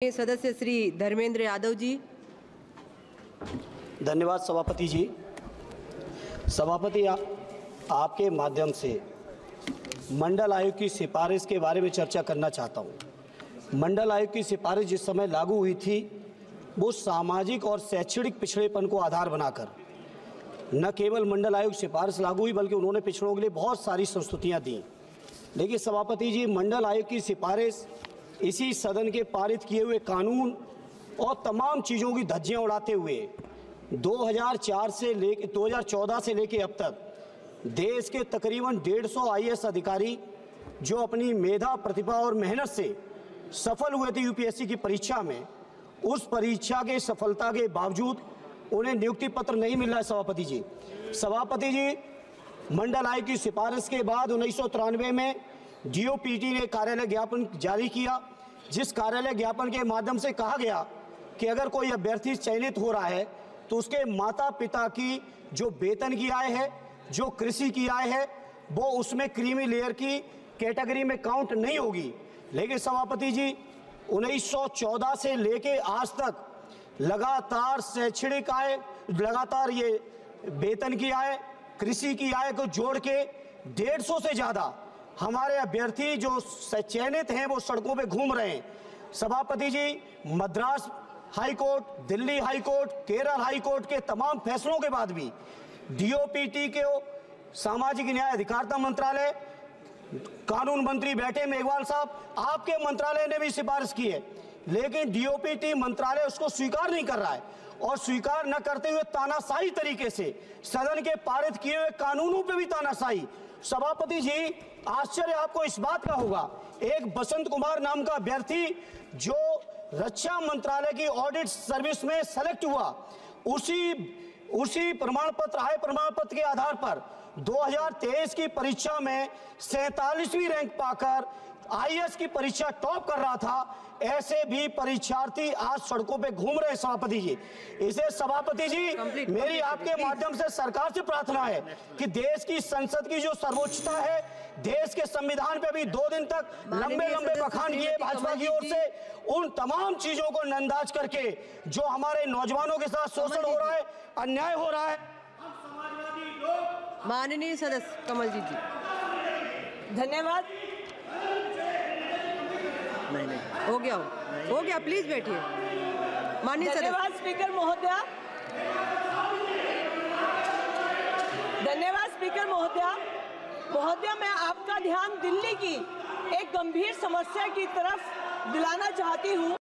सदस्य श्री धर्मेंद्र यादव जी। धन्यवाद सभापति जी। सभापति, आपके माध्यम से मंडल आयोग की सिफारिश के बारे में चर्चा करना चाहता हूं। मंडल आयोग की सिफारिश जिस समय लागू हुई थी, वो सामाजिक और शैक्षणिक पिछड़ेपन को आधार बनाकर न केवल मंडल आयोग सिफारिश लागू हुई, बल्कि उन्होंने पिछड़ों के लिए बहुत सारी संस्तुतियां दी। लेकिन सभापति जी, मंडल आयोग की सिफारिश इसी सदन के पारित किए हुए कानून और तमाम चीज़ों की धज्जियां उड़ाते हुए 2014 से लेके अब तक देश के तकरीबन 150 IAS अधिकारी जो अपनी मेधा, प्रतिभा और मेहनत से सफल हुए थे यूपीएससी की परीक्षा में, उस परीक्षा के सफलता के बावजूद उन्हें नियुक्ति पत्र नहीं मिल रहा है। सभापति जी, मंडल आयोग की सिफारिश के बाद 1993 में DOPT ने कार्यालय ज्ञापन जारी किया, जिस कार्यालय ज्ञापन के माध्यम से कहा गया कि अगर कोई अभ्यर्थी चयनित हो रहा है तो उसके माता पिता की जो वेतन की आय है, जो कृषि की आय है, वो उसमें क्रीमी लेयर की कैटेगरी में काउंट नहीं होगी। लेकिन सभापति जी, 1914 से लेके आज तक लगातार शैक्षणिक आय, लगातार ये वेतन की आय, कृषि की आय को जोड़ के 150 से ज़्यादा हमारे अभ्यर्थी जो चयनित हैं वो सड़कों पे घूम रहे हैं। सभापति जी, Madras high court, Delhi high court, Kerala high court के तमाम फैसलों के बाद भी DOPT के सामाजिक न्याय अधिकारिता मंत्रालय, कानून मंत्री बैठे मेघवाल साहब, आपके मंत्रालय ने भी सिफारिश की है, लेकिन DOPT मंत्रालय उसको स्वीकार नहीं कर रहा है और स्वीकार न करते हुए तानाशाही तरीके से सदन के पारित किए हुए कानूनों पे भी तानाशाही। सभापति जी, आश्चर्य आपको इस बात का होगा, एक बसंत कुमार नाम का अभ्यर्थी जो रक्षा मंत्रालय की ऑडिट सर्विस में सेलेक्ट हुआ, उसी प्रमाण पत्र, आय प्रमाण पत्र के आधार पर 2023 की परीक्षा में 47वीं रैंक पाकर IAS की परीक्षा टॉप कर रहा था। ऐसे भी परीक्षार्थी आज सड़कों पे घूम रहे हैं। सभापति जी, इसे सभापति जी मेरी आपके माध्यम से सरकार से प्रार्थना है कि देश की संसद की जो सर्वोच्चता है, देश के संविधान पे भी 2 दिन तक लंबे बखान किए भाजपा की ओर से, उन तमाम चीजों को नंदाज करके जो हमारे नौजवानों के साथ शोषण हो रहा है, अन्याय हो रहा है। माननीय सदस्य कमल जी। धन्यवाद। नहीं हो गया, प्लीज बैठिए। माननीय धन्यवाद स्पीकर महोदया। धन्यवाद स्पीकर महोदया। मैं आपका ध्यान दिल्ली की एक गंभीर समस्या की तरफ दिलाना चाहती हूँ।